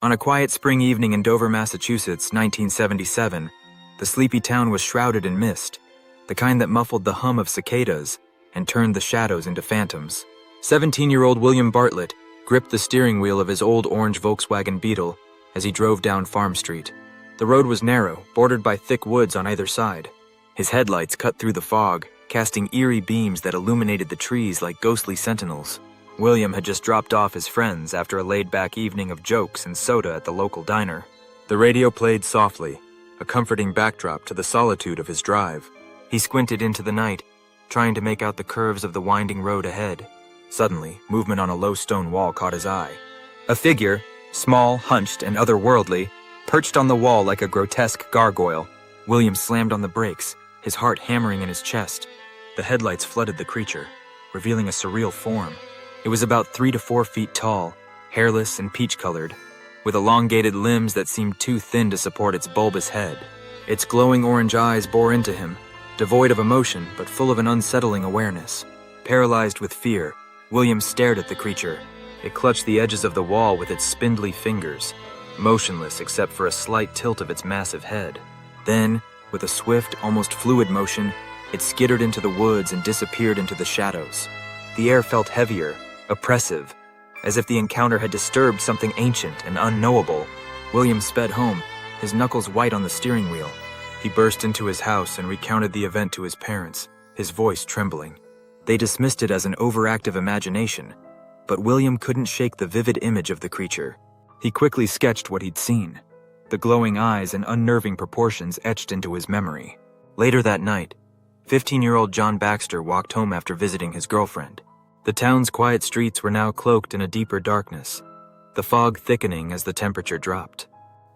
On a quiet spring evening in Dover, Massachusetts, 1977, the sleepy town was shrouded in mist, the kind that muffled the hum of cicadas and turned the shadows into phantoms. 17-year-old William Bartlett gripped the steering wheel of his old orange Volkswagen Beetle as he drove down Farm Street. The road was narrow, bordered by thick woods on either side. His headlights cut through the fog, casting eerie beams that illuminated the trees like ghostly sentinels. William had just dropped off his friends after a laid-back evening of jokes and soda at the local diner. The radio played softly, a comforting backdrop to the solitude of his drive. He squinted into the night, trying to make out the curves of the winding road ahead. Suddenly, movement on a low stone wall caught his eye. A figure, small, hunched, and otherworldly, perched on the wall like a grotesque gargoyle. William slammed on the brakes, his heart hammering in his chest. The headlights flooded the creature, revealing a surreal form. It was about 3 to 4 feet tall, hairless and peach-colored, with elongated limbs that seemed too thin to support its bulbous head. Its glowing orange eyes bore into him, devoid of emotion but full of an unsettling awareness. Paralyzed with fear, William stared at the creature. It clutched the edges of the wall with its spindly fingers, motionless except for a slight tilt of its massive head. Then, with a swift, almost fluid motion, it skittered into the woods and disappeared into the shadows. The air felt heavier, oppressive, as if the encounter had disturbed something ancient and unknowable. William sped home, his knuckles white on the steering wheel. He burst into his house and recounted the event to his parents, his voice trembling. They dismissed it as an overactive imagination, but William couldn't shake the vivid image of the creature. He quickly sketched what he'd seen, the glowing eyes and unnerving proportions etched into his memory. Later that night, 15-year-old John Baxter walked home after visiting his girlfriend. The town's quiet streets were now cloaked in a deeper darkness, the fog thickening as the temperature dropped.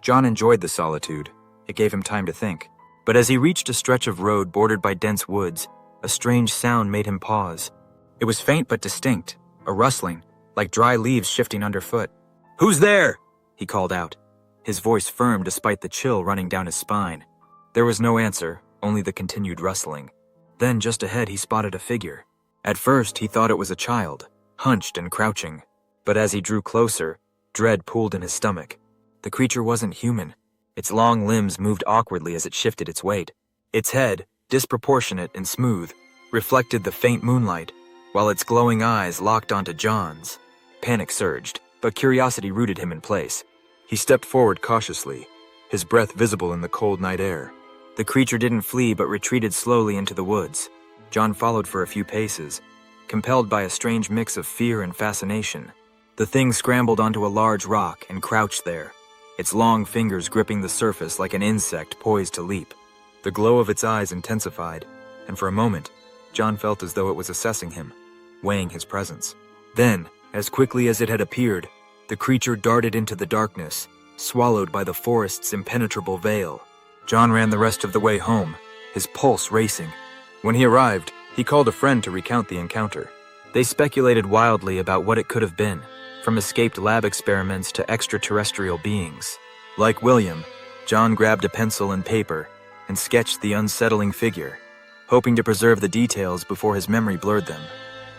John enjoyed the solitude. It gave him time to think. But as he reached a stretch of road bordered by dense woods, a strange sound made him pause. It was faint but distinct, a rustling, like dry leaves shifting underfoot. "Who's there?" he called out, his voice firm despite the chill running down his spine. There was no answer, only the continued rustling. Then, just ahead, he spotted a figure. At first, he thought it was a child, hunched and crouching. But as he drew closer, dread pooled in his stomach. The creature wasn't human. Its long limbs moved awkwardly as it shifted its weight. Its head, disproportionate and smooth, reflected the faint moonlight, while its glowing eyes locked onto John's. Panic surged, but curiosity rooted him in place. He stepped forward cautiously, his breath visible in the cold night air. The creature didn't flee but retreated slowly into the woods. John followed for a few paces, compelled by a strange mix of fear and fascination. The thing scrambled onto a large rock and crouched there, its long fingers gripping the surface like an insect poised to leap. The glow of its eyes intensified, and for a moment, John felt as though it was assessing him, weighing his presence. Then, as quickly as it had appeared, the creature darted into the darkness, swallowed by the forest's impenetrable veil. John ran the rest of the way home, his pulse racing. When he arrived, he called a friend to recount the encounter. They speculated wildly about what it could have been, from escaped lab experiments to extraterrestrial beings. Like William, John grabbed a pencil and paper and sketched the unsettling figure, hoping to preserve the details before his memory blurred them.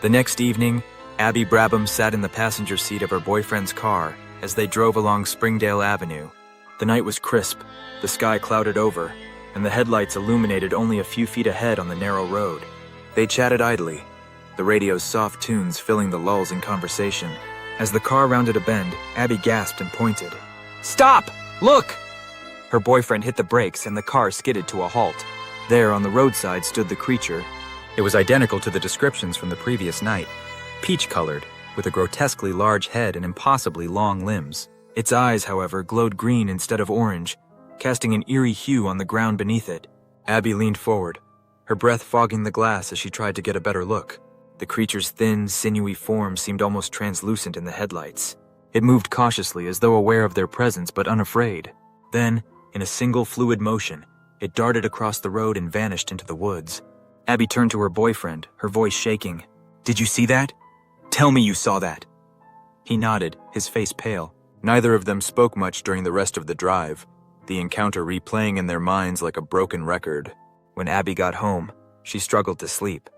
The next evening, Abby Brabham sat in the passenger seat of her boyfriend's car as they drove along Springdale Avenue. The night was crisp, the sky clouded over, and the headlights illuminated only a few feet ahead on the narrow road. They chatted idly, the radio's soft tunes filling the lulls in conversation. As the car rounded a bend, Abby gasped and pointed. "Stop! Look!" Her boyfriend hit the brakes and the car skidded to a halt. There on the roadside stood the creature. It was identical to the descriptions from the previous night, peach-colored, with a grotesquely large head and impossibly long limbs. Its eyes, however, glowed green instead of orange, casting an eerie hue on the ground beneath it. Abby leaned forward, her breath fogging the glass as she tried to get a better look. The creature's thin, sinewy form seemed almost translucent in the headlights. It moved cautiously as though aware of their presence but unafraid. Then, in a single fluid motion, it darted across the road and vanished into the woods. Abby turned to her boyfriend, her voice shaking. "Did you see that? Tell me you saw that." He nodded, his face pale. Neither of them spoke much during the rest of the drive, the encounter replaying in their minds like a broken record. When Abby got home, she struggled to sleep.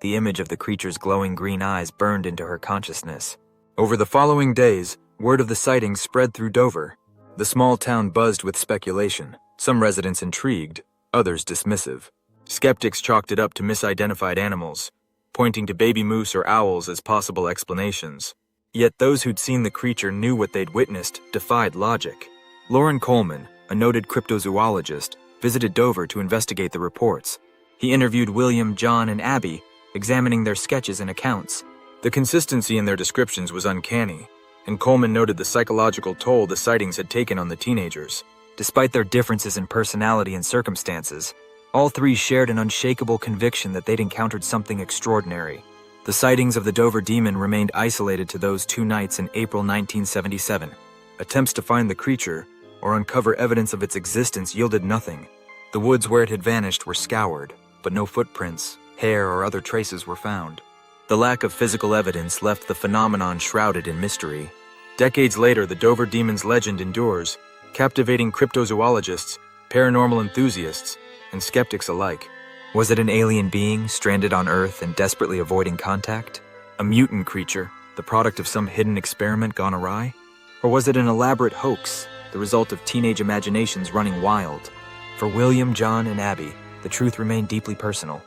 The image of the creature's glowing green eyes burned into her consciousness. Over the following days, Word of the sightings spread through Dover. The small town buzzed with speculation, some residents intrigued, others dismissive. Skeptics chalked it up to misidentified animals, pointing to baby moose or owls as possible explanations. Yet those who'd seen the creature knew what they'd witnessed defied logic. Loren Coleman, a noted cryptozoologist, visited Dover to investigate the reports. He interviewed William, John, and Abby, examining their sketches and accounts. The consistency in their descriptions was uncanny, and Coleman noted the psychological toll the sightings had taken on the teenagers. Despite their differences in personality and circumstances, all three shared an unshakable conviction that they'd encountered something extraordinary. The sightings of the Dover demon remained isolated to those 2 nights in April 1977. Attempts to find the creature or uncover evidence of its existence yielded nothing. The woods where it had vanished were scoured, but no footprints, hair, or other traces were found. The lack of physical evidence left the phenomenon shrouded in mystery. Decades later, the Dover demon's legend endures, captivating cryptozoologists, paranormal enthusiasts, and skeptics alike. Was it an alien being stranded on Earth and desperately avoiding contact? A mutant creature, the product of some hidden experiment gone awry? Or was it an elaborate hoax, the result of teenage imaginations running wild? For William, John, and Abby, the truth remained deeply personal.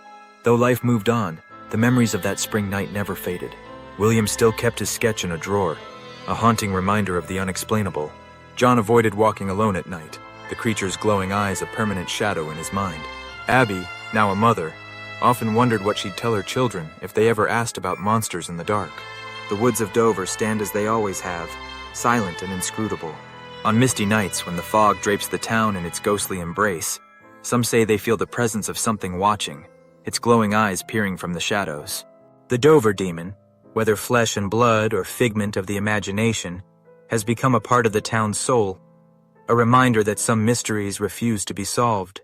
Though life moved on, the memories of that spring night never faded. William still kept his sketch in a drawer, a haunting reminder of the unexplainable. John avoided walking alone at night, the creature's glowing eyes a permanent shadow in his mind. Abby, now a mother, often wondered what she'd tell her children if they ever asked about monsters in the dark. The woods of Dover stand as they always have, silent and inscrutable. On misty nights when the fog drapes the town in its ghostly embrace, some say they feel the presence of something watching, its glowing eyes peering from the shadows. The Dover demon, whether flesh and blood or figment of the imagination, has become a part of the town's soul, a reminder that some mysteries refuse to be solved.